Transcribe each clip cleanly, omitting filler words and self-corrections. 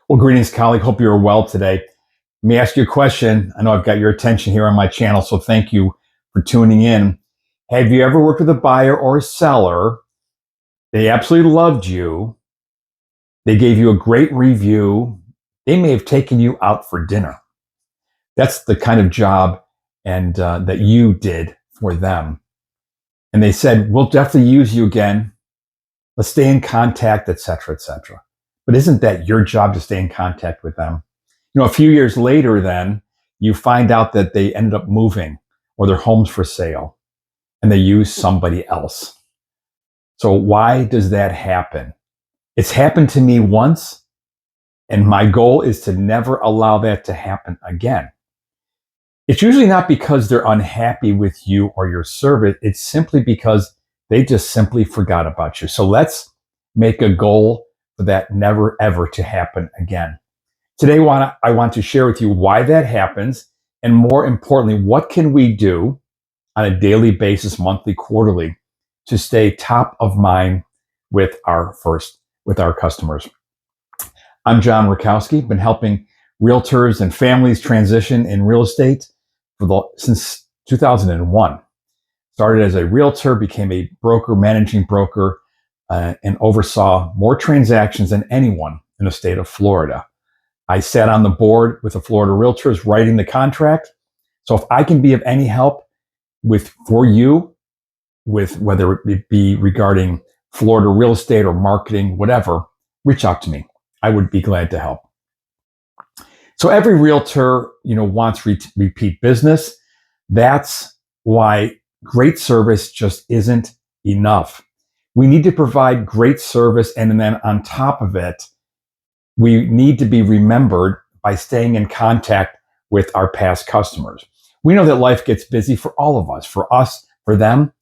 Well, greetings, colleague. Hope you're well today. Let me ask you a question. I know I've got your attention here on my channel, so thank you for tuning in. Have you ever worked with a buyer or a seller? They absolutely loved you. They gave you a great review. They may have taken you out for dinner. That's the kind of job and that you did for them. And they said, we'll definitely use you again. Let's stay in contact, etc., etc. But isn't that your job to stay in contact with them? You know, a few years later, then you find out that they ended up moving or their home's for sale and they use somebody else. So why does that happen? It's happened to me once, and my goal is to never allow that to happen again. It's usually not because they're unhappy with you or your service. It's simply because they just simply forgot about you. So let's make a goal for that never ever to happen again. Today, I want to share with you why that happens, and more importantly, what can we do on a daily basis, monthly, quarterly, to stay top of mind with our customers. I'm John.Rurkowski, been helping realtors and families transition in real estate since 2001. Started as a realtor, became a broker, managing broker, and oversaw more transactions than anyone in the state of Florida. I sat on the board with the Florida Realtors writing the contract. So if I can be of any help for you, with whether it be regarding Florida real estate or marketing, whatever, reach out to me. I would be glad to help. So every realtor, wants repeat business. That's why great service just isn't enough. We need to provide great service, and then on top of it, we need to be remembered by staying in contact with our past customers. We know that life gets busy for all of us, for them.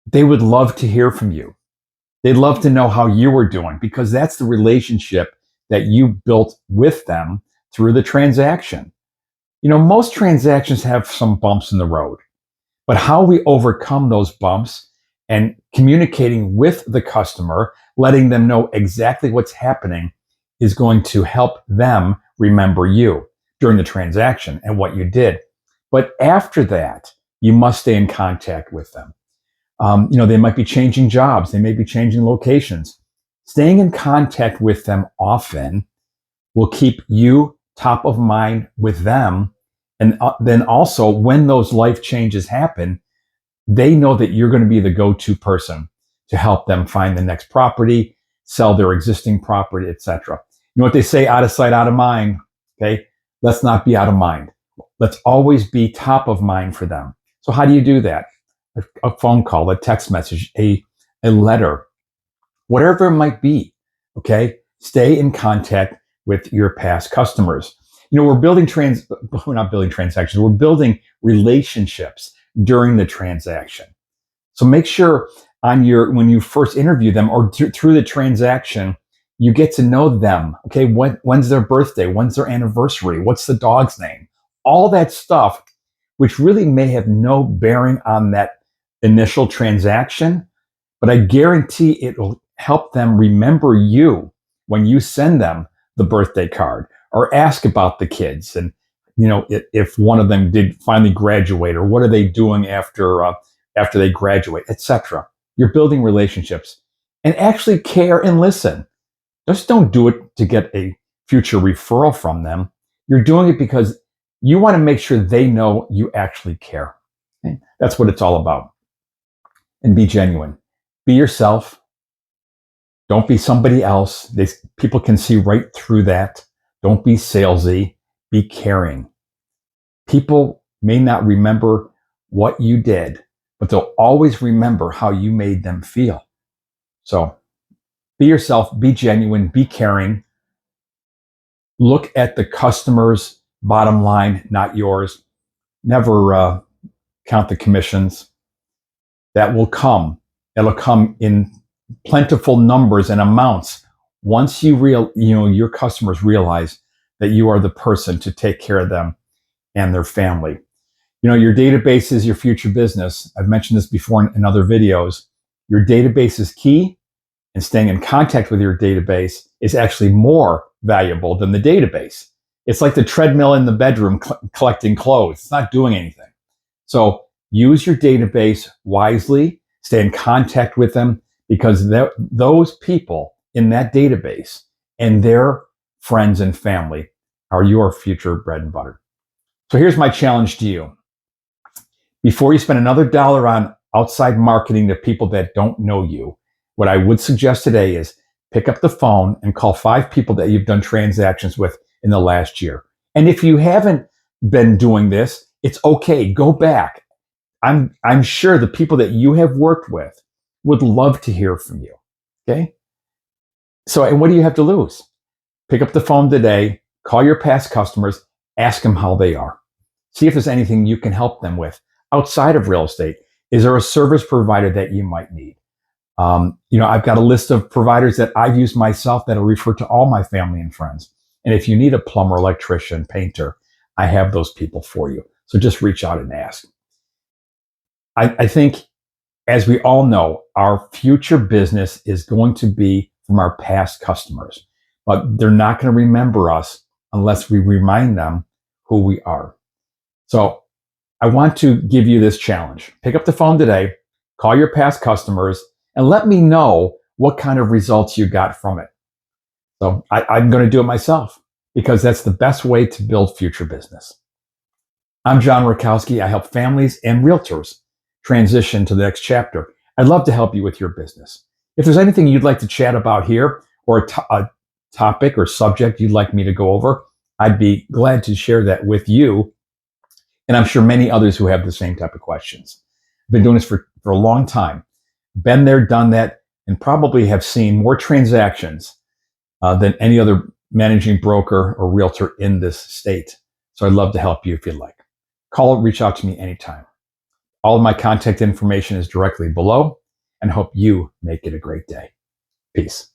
They would love to hear from you. They'd love to know how you were doing, because that's the relationship that you built with them through the transaction. Most transactions have some bumps in the road, but how we overcome those bumps and communicating with the customer, letting them know exactly what's happening, is going to help them remember you during the transaction and what you did. But after that, you must stay in contact with them. They might be changing jobs. They may be changing locations. Staying in contact with them often will keep you top of mind with them. And then also, when those life changes happen, they know that you're going to be the go-to person to help them find the next property, sell their existing property, etc. You know what they say, out of sight, out of mind. Okay, let's not be out of mind. Let's always be top of mind for them. So how do you do that? A phone call, a text message, a letter, whatever it might be. Okay, stay in contact with your past customers. We're not building transactions. We're building relationships during the transaction. So make sure when you first interview them or through the transaction, you get to know them. Okay, when's their birthday? When's their anniversary? What's the dog's name? All that stuff, which really may have no bearing on that initial transaction, but I guarantee it will help them remember you when you send them the birthday card or ask about the kids, and if one of them did finally graduate, or what are they doing after they graduate, etc. You're building relationships, and actually care and listen. Just don't do it to get a future referral from them. You're doing it because you want to make sure they know you actually care. Okay? That's what it's all about. And be genuine. Be yourself. Don't be somebody else. People can see right through that. Don't be salesy. Be caring. People may not remember what you did, but they'll always remember how you made them feel. So be yourself. Be genuine. Be caring. Look at the customer's bottom line, not yours. Never count the commissions. That will come. It'll come in plentiful numbers and amounts once your customers realize that you are the person to take care of them and their family. Your database is your future business. I've mentioned this before in other videos. Your database is key, and staying in contact with your database is actually more valuable than the database. It's like the treadmill in the bedroom collecting clothes. It's not doing anything. So use your database wisely, stay in contact with them, because those people in that database and their friends and family are your future bread and butter. So here's my challenge to you. Before you spend another dollar on outside marketing to people that don't know you, what I would suggest today is pick up the phone and call 5 people that you've done transactions with in the last year. And if you haven't been doing this, it's okay. Go back. I'm sure the people that you have worked with would love to hear from you. Okay? So, and what do you have to lose? Pick up the phone today, call your past customers, ask them how they are. See if there's anything you can help them with outside of real estate. Is there a service provider that you might need? I've got a list of providers that I've used myself that I refer to all my family and friends. And if you need a plumber, electrician, painter, I have those people for you. So just reach out and ask. I think, as we all know, our future business is going to be from our past customers, but they're not going to remember us unless we remind them who we are. So I want to give you this challenge. Pick up the phone today, call your past customers, and let me know what kind of results you got from it. So I'm going to do it myself because that's the best way to build future business. I'm John.Rurkowski. I help families and realtors transition to the next chapter. I'd love to help you with your business. If there's anything you'd like to chat about here, or a topic or subject you'd like me to go over, I'd be glad to share that with you. And I'm sure many others who have the same type of questions. I've been doing this for a long time. Been there, done that, and probably have seen more transactions than any other managing broker or realtor in this state. So I'd love to help you if you'd like. Call or reach out to me anytime. All of my contact information is directly below, and hope you make it a great day. Peace.